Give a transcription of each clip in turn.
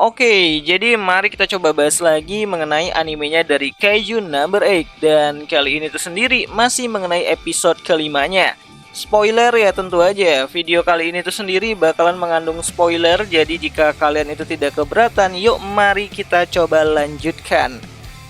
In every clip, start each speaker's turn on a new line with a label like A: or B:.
A: Oke, jadi mari kita coba bahas lagi mengenai animenya dari Kaiju Number 8. Dan kali ini tuh sendiri masih mengenai episode kelimanya. Spoiler ya tentu aja, video kali ini tuh sendiri bakalan mengandung spoiler. Jadi jika kalian itu tidak keberatan, yuk mari kita coba lanjutkan.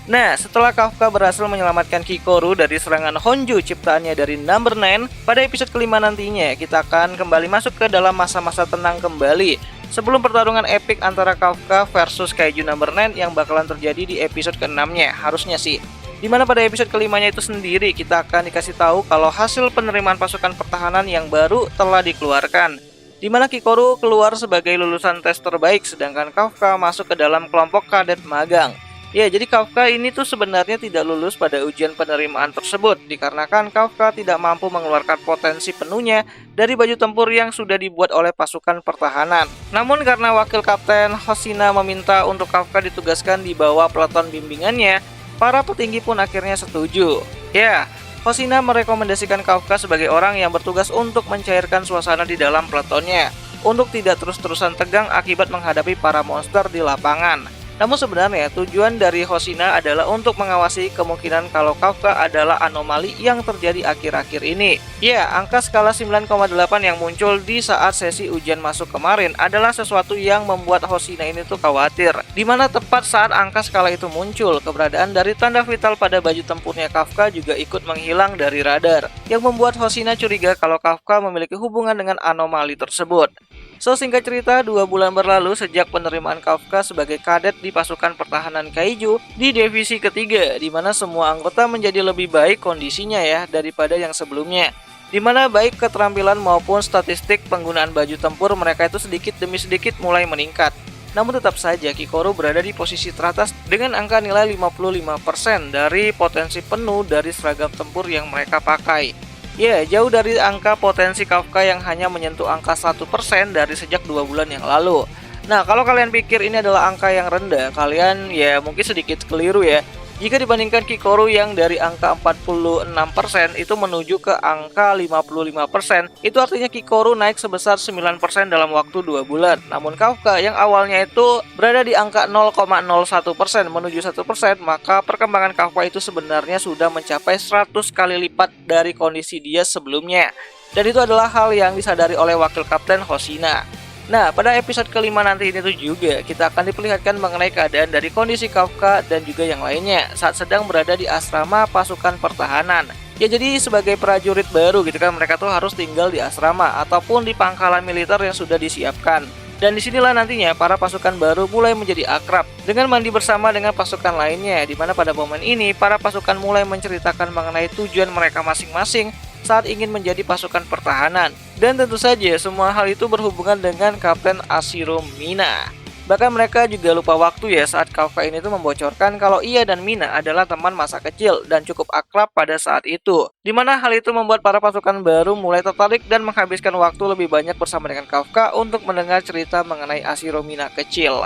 A: Nah, setelah Kafka berhasil menyelamatkan Kikoru dari serangan Honju ciptaannya dari Number 9, pada episode kelima nantinya kita akan kembali masuk ke dalam masa-masa tenang kembali sebelum pertarungan epik antara Kafka versus Kaiju Number 9 yang bakalan terjadi di episode ke-6-nya, harusnya sih. Dimana pada episode kelimanya itu sendiri kita akan dikasih tahu kalau hasil penerimaan pasukan pertahanan yang baru telah dikeluarkan, dimana Kikoru keluar sebagai lulusan tes terbaik sedangkan Kafka masuk ke dalam kelompok kadet magang. Ya, jadi Kafka ini tuh sebenarnya tidak lulus pada ujian penerimaan tersebut dikarenakan Kafka tidak mampu mengeluarkan potensi penuhnya dari baju tempur yang sudah dibuat oleh pasukan pertahanan. Namun karena wakil kapten Hoshina meminta untuk Kafka ditugaskan di bawah peleton bimbingannya, para petinggi pun akhirnya setuju. Ya, Hoshina merekomendasikan Kafka sebagai orang yang bertugas untuk mencairkan suasana di dalam peletonnya, untuk tidak terus-terusan tegang akibat menghadapi para monster di lapangan. Namun sebenarnya tujuan dari Hoshina adalah untuk mengawasi kemungkinan kalau Kafka adalah anomali yang terjadi akhir-akhir ini. Ya, angka skala 9,8 yang muncul di saat sesi ujian masuk kemarin adalah sesuatu yang membuat Hoshina ini tuh khawatir. Dimana tepat saat angka skala itu muncul, keberadaan dari tanda vital pada baju tempurnya Kafka juga ikut menghilang dari radar, yang membuat Hoshina curiga kalau Kafka memiliki hubungan dengan anomali tersebut. So, singkat cerita, 2 bulan berlalu sejak penerimaan Kafka sebagai kadet di pasukan pertahanan Kaiju di divisi ketiga, di mana semua anggota menjadi lebih baik kondisinya ya daripada yang sebelumnya. Di mana baik keterampilan maupun statistik penggunaan baju tempur mereka itu sedikit demi sedikit mulai meningkat. Namun tetap saja Kikoru berada di posisi teratas dengan angka nilai 55% dari potensi penuh dari seragam tempur yang mereka pakai. Ya, jauh dari angka potensi Kafka yang hanya menyentuh angka 1% dari sejak 2 bulan yang lalu. Nah, kalau kalian pikir ini adalah angka yang rendah, kalian ya mungkin sedikit keliru ya. Jika dibandingkan Kikoru yang dari angka 46% itu menuju ke angka 55%, itu artinya Kikoru naik sebesar 9% dalam waktu 2 bulan. Namun Kafka yang awalnya itu berada di angka 0,01% menuju 1%, maka perkembangan Kafka itu sebenarnya sudah mencapai 100 kali lipat dari kondisi dia sebelumnya. Dan itu adalah hal yang disadari oleh wakil kapten Hoshina. Nah, pada episode kelima nanti ini tuh juga kita akan diperlihatkan mengenai keadaan dari kondisi Kafka dan juga yang lainnya saat sedang berada di asrama pasukan pertahanan. Ya, jadi sebagai prajurit baru gitu kan, mereka tuh harus tinggal di asrama ataupun di pangkalan militer yang sudah disiapkan. Dan disinilah nantinya para pasukan baru mulai menjadi akrab dengan mandi bersama dengan pasukan lainnya, di mana pada momen ini para pasukan mulai menceritakan mengenai tujuan mereka masing-masing saat ingin menjadi pasukan pertahanan. Dan tentu saja semua hal itu berhubungan dengan Kapten Ashiro Mina. Bahkan mereka juga lupa waktu ya saat Kafka ini tuh membocorkan kalau ia dan Mina adalah teman masa kecil dan cukup akrab pada saat itu. Dimana hal itu membuat para pasukan baru mulai tertarik dan menghabiskan waktu lebih banyak bersama dengan Kafka untuk mendengar cerita mengenai Ashiro Mina kecil.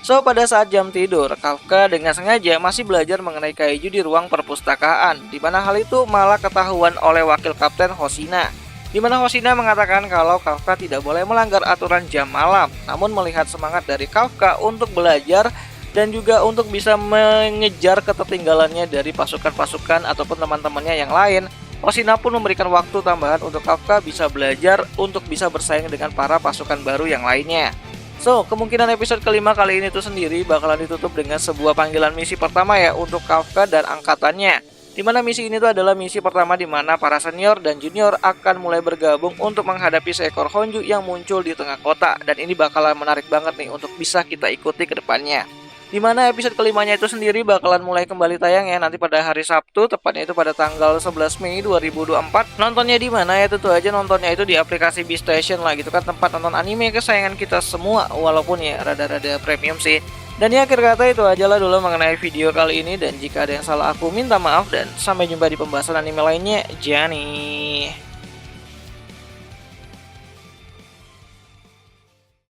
A: So, pada saat jam tidur, Kafka dengan sengaja masih belajar mengenai Kaiju di ruang perpustakaan, di mana hal itu malah ketahuan oleh wakil kapten Hoshina. Di mana Hoshina mengatakan kalau Kafka tidak boleh melanggar aturan jam malam, namun melihat semangat dari Kafka untuk belajar dan juga untuk bisa mengejar ketertinggalannya dari pasukan-pasukan ataupun teman-temannya yang lain, Hoshina pun memberikan waktu tambahan untuk Kafka bisa belajar untuk bisa bersaing dengan para pasukan baru yang lainnya. So, kemungkinan episode kelima kali ini tuh sendiri bakalan ditutup dengan sebuah panggilan misi pertama ya untuk Kafka dan angkatannya. Dimana misi ini tuh adalah misi pertama di mana para senior dan junior akan mulai bergabung untuk menghadapi seekor Honju yang muncul di tengah kota. Dan ini bakalan menarik banget nih untuk bisa kita ikuti ke depannya. Dimana episode kelimanya itu sendiri bakalan mulai kembali tayang ya nanti pada hari Sabtu, tepatnya itu pada tanggal 11 Mei 2024. Nontonnya di mana ya? Tentu aja nontonnya itu di aplikasi BeStation lah gitu kan, tempat nonton anime kesayangan kita semua, walaupun ya rada-rada premium sih. Dan ya, akhir kata itu aja lah dulu mengenai video kali ini, dan jika ada yang salah aku minta maaf dan sampai jumpa di pembahasan anime lainnya. Jani.